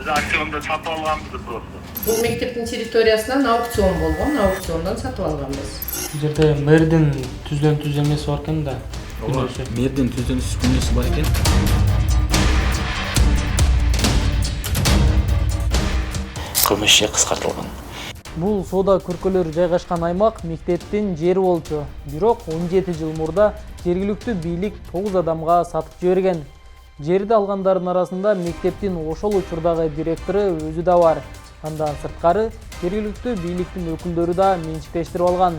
Auksionda сатып алганбыз просто. Бул мектептин территориясынан аукцион болгон, аукциондон сатып алганбыз. Бул жерде мэрдин түздөн түз эмеси бар экен да. Мэрдин түздөн түз күнөөсү бар экен. Кылмыш кыскартылган. Бул соода көркөлөр жайгашкан аймак мектептин жери болчу. Бирок 17 жыл мурда жергиликтүү бийлик 9 адамга сатып жиберген. Жерди алгандардын арасында мектептин ошол учурдагы директору өзү да бар. Андан сырткары жергиликтүү бийликтин өкүлдөрү да менчиктештирип алган.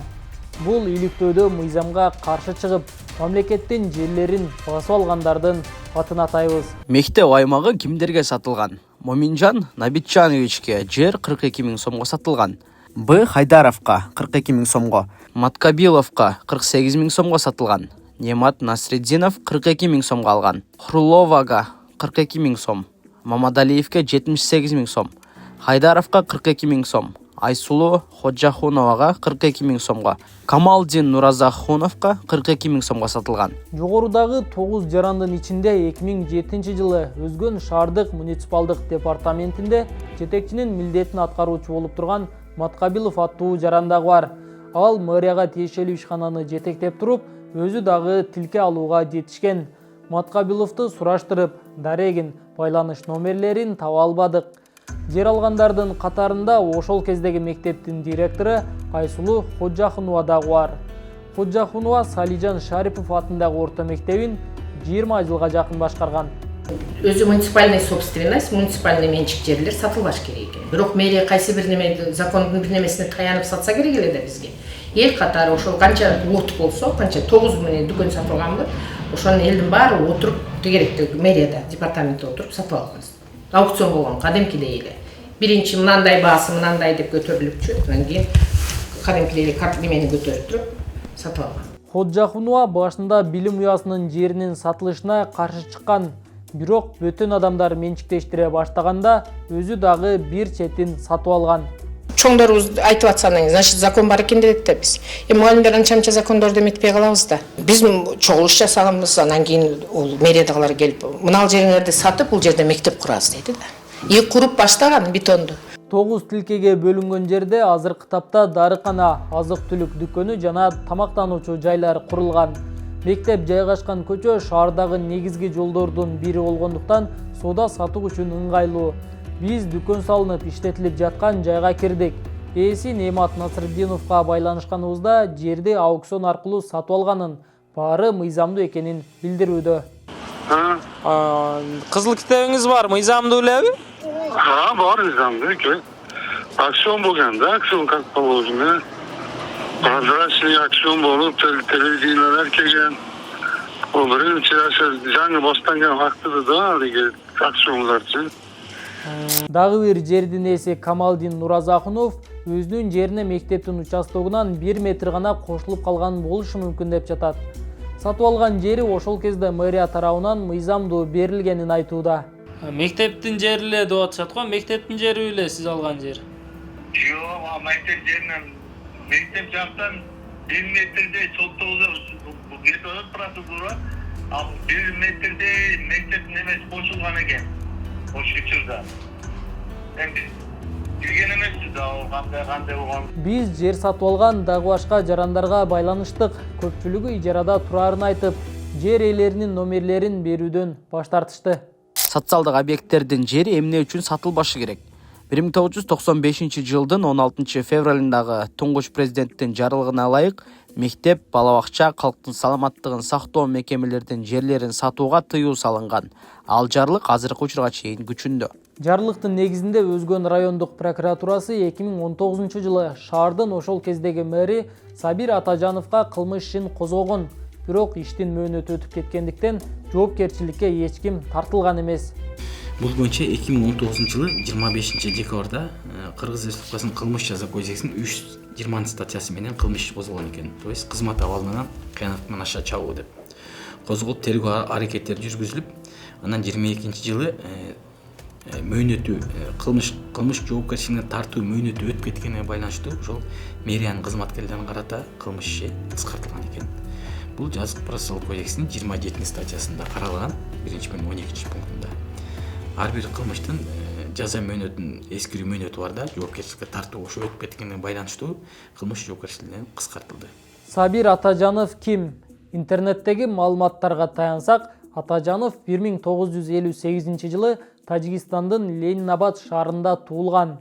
Бул иликтөөдө мыйзамга каршы чыгып, мамлекеттин жерлерин басып алгандардын атын атайбыз. Мектеп аймагы кимдерге сатылган? Моминжан Набитжановичке жер 42 000 сомго сатылган. Б. Хайдаровка 42 000 сомго, Маткабиловка 48 000 сомго сатылган. Немат Насреддинов 42 000 сомго алган. Хруловага 42 000 сом, Мамадалиевке 78 000 сом, Хайдаровка 42 000 сом, Айсулу Ходжахуновага 42 000 сомго, Камалдин Нуразахуновка 42 000 сомго сатылган. Жогорудагы 9 жарандын ичинде 2007 жылы Өзгөн шаардык муниципалдык департаментинде жетекчинин милдетин аткаруучу болуп турган Маткабилов аттуу жаран дагы бар. Ал мэрияга тиешелүү ишкананы жетектеп туруп, өзү дагы тилке алууга жетишкен. Маткабиловду сураштырып, дарегин, байланыш номерлерин таба албадык. Жер алгандардын катарында ошол кездеги мектептин директору Айсулу Ходжахунова дагы бар. Ходжахунова Салижан Шарипов атындагы орто мектебин 20 жылга жакын башкарган. Өзү муниципальный собственность, муниципальный менчик жерлер сатылбаш керек экен. Бирок мэрия кайсы бир неме, закондун бир немесине таянып сатса керек эле да бизге. Эл катары ошол канча урт болсо, канча 9 миң дүкөн сатып алганбыз. Ошонун элдин баары отуруп, тегеректе мэрияда, департаментте отуруп сатып алганбыз. Аукцион болгон кадимкидей эле. Биринчи мынандай баасы, мынандай деп көтөрүлүпчү, анан кийин кадимкидей эле карт немени көтөрүп туруп сатып алган. Ходжахунова башында билим уясынын жеринин сатылышына каршы чыккан. Бирок бөтөн адамдар менчиктештире баштаганда өзү дагы бир четин сатып алган. Чоңдорубуз айтып атсанын, значит закон бар экен дедик да биз. Мугалимдер анча закондорду эметпей калабыз да. Биз чогулуш жасаганбыз, анан кийин ул мэриядагылар келип, мына жериңерди сатып, бул жерде мектеп курабыз деди да. И куруп баштаган бетонду. 9 тилкеге бөлүнгөн жерде азыркы тапта дарыкана, азык-түлүк дүкөнү жана тамактануучу жайлар курулган. Мектеп жайгашкан көчө шаардагы негизги жолдордун бири болгондуктан соода сатуу үчүн ыңгайлуу. Биз дүкөн салынып иштетилип жаткан жайга кирдик. Ээси Немат Насреддиновго байланышканыбызда жерди аукцион аркылуу сатып алганын, баары мыйзамдуу экенин билдирүүдө. Кызыл китебиңиз бар, мыйзамдуу элеби? Бар мыйзамдуу. Акцион болгон да, акцион как положено. Прозрачный акцион болуп, телевидениялар келген. Ол биринчи жаңы баштанган вактыда да алиги акционларчы. Дагы бир жердин ээси Камалдин Нуразахунов өзүнүн жерине мектептин участогунан 1 метр гана кошулуп калган болушу мүмкүн деп жатат. Сатып алган жери ошол кезде мэрия тарабынан мыйзамдуу берилгенин айтууда. Мектептин жери эле деп атышат го, мектептин жери эле сиз алган жер. Жок, мектеп жеринен мектеп жактан 1 метрдей кетип атат процедура. Ал 1 метрдей мектеп немеси кошулган экен. Ошол учурда. Эми билген эмеспиз да, кандай болгон. Биз жер сатып алган дагы башка жарандарга байланыштык. Көпчүлүгү ижарада турарын айтып, жер ээлеринин номерлерин берүүдөн баш тартышты. Социалдык объекттердин жери эмне үчүн сатылбашы керек? 1995 жылдын 16 февралындагы туңгуч президенттин жарлыгына ылайык мектеп, бала-бакча, калктын саламаттыгын сактоо мекемелердин жерлерин сатууга тыюу салынган. Ал жарлык азыркы учурга чейин күчүндө. Жарлыктын негизинде Өзгөн райондук прокуратурасы 2019 жылы шаардын ошол кездеги мэри Сабир Атажановго кылмыш ишин козгогон. Бирок иштин мөөнөтү өтүп кеткендиктен жоопкерчиликке эч ким тартылган эмес. Бул боюнча 2019 жылы 25 декабрда Кыргыз Республикасынын кылмыш жаза кодексинин 320 статьясы менен кылмыш иш козголгон экен. То есть кызмат абалынан кыянаттан аша чабуу деп козголуп тергөө аракеттери жүргүзүлүп, анан 22 жылы мөөнөтү кылмыш жоопкерчилигине тартуу мөөнөтү өтүп кеткенине байланыштуу ошол мэриянын кызматкерлерине карата кылмыш иши кыскартылган экен. Бул жазык процессуалдык кодексинин 27 статьясында каралган 1 менен 12 пунктунда. Ар бир кылмыштын жаза мөөнөтүнүн эскирүү мөөнөтү бар да, жоопкерчиликке тартуу ошо өтүп кеткенине байланыштуу кылмыш жоопкерчилигинен кыскартылды. Сабир Атажанов ким? Интернеттеги маалыматтарга таянсак, Атажанов 1958 жылы Тажикстандын Ленинабад шаарында туулган.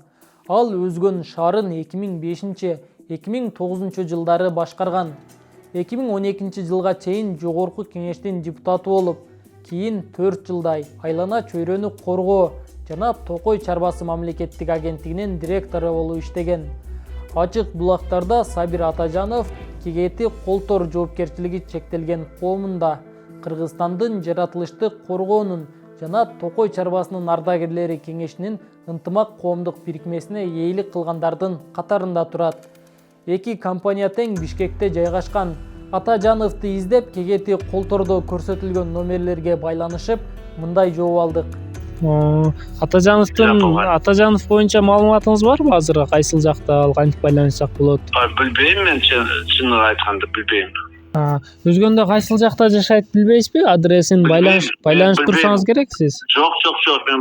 Ал өзгөн шаарын 2005-2009 жылдары башкарган. 2012 жылга чейин Жогорку Кеңештин депутаты болуп, кийин 4 жылдай айлана чөйрөнү коргоо жана Токой чарбасы мамлекеттик агенттигинин директору болуп иштеген. Ачык булактарда Сабир Атажанов кегети колтор жоопкерчилиги чектелген коомунда Кыргызстандын жаратылыштык коргоонун жана Токой чарбасынын ардагерлери кеңешинин ынтымак коомдук бирикмесине ээлик кылгандардын катарында турат. Эки компания тең Бишкекте жайгашкан. Атажановду издеп кегети колтордо көрсөтүлгөн номерлерге байланышып, мындай жооп алдык. Атажанов боюнча маалыматыңыз барбы азыр? Кайсыл жакта ал, кантип байланышсак болот? Билбейм, мен чынын айтканда билбейм. Өзгөндө кайсыл жакта жашайт билбейсизби? Адресин байланышып турсаңыз керек сиз. Жок, мен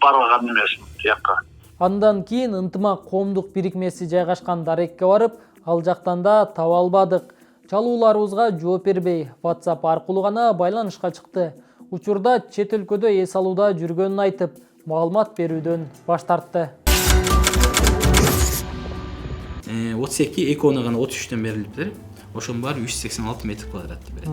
барган эмесмин тияка. Андан кийин ынтымак коомдук бирикмеси жайгашкан дарекке барып, ал жактан да таба албадык. Чалууларыбызга жооп бербей, WhatsApp аркылуу гана байланышка чыкты. Учурда чет өлкөдө эс алууда жүргөнүн айтып, маалымат берүүдөн баш тартты. 32 гана 33төн берилиптир. Ошонун баары 186 метр квадратты берет.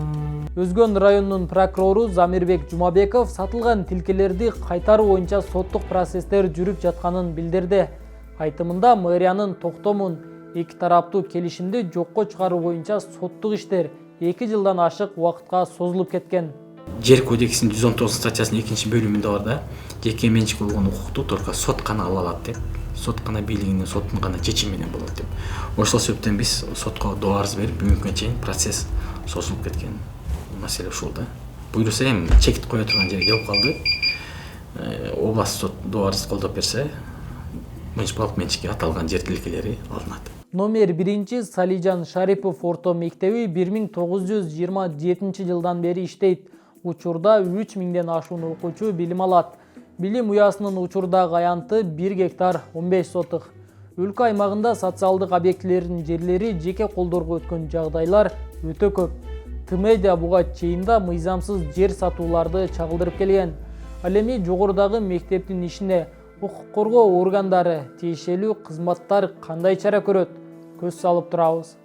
Өзгөн районунун прокурору Замирбек Жумабеков сатылган тилкелерди кайтаруу боюнча соттук процесстер жүрүп жатканын билдирди. Айтымында мэриянын токтомун эки тараптуу келишимди жокко чыгаруу боюнча соттук иштер 2 жылдан ашык убакытка созулуп кеткен. Жер кодексинин 119 статьясынын 2-бөлүмүндө бар да, жеке менчик болгон укукту только сот гана ала алат деп. Сот гана бийлигинин, соттун гана чечими менен болот деп. Ошол себептен биз сотко доо арыз берип, бүгүнкү чейин процесс созулуп кеткен. Маселе ушул да. Буйруса эми чекит кое турган жерге келип калды. Область сот доо арыз колдоп берсе, муниципалдык менчикке аталган жер тилкелери алынат. Номер 1 Салижан Шарипов орто мектеби 1927 жылдан бери иштейт. Учурда 3000ден ашуун окуучу билим алат. Билим уясынын учурдагы аянты 1 гектар 15 сотук. Өлкө аймагында социалдык объектилердин жерлери жеке колдорго өткөн жагдайлар өтө көп. Тмедиа буга чейин да мыйзамсыз жер сатууларды чагылдырып келген. Ал эми жогорудагы мектептин ишине укук коргоо органдары тиешелүү кызматтар кандай чара көрөт? Көз салып турабыз.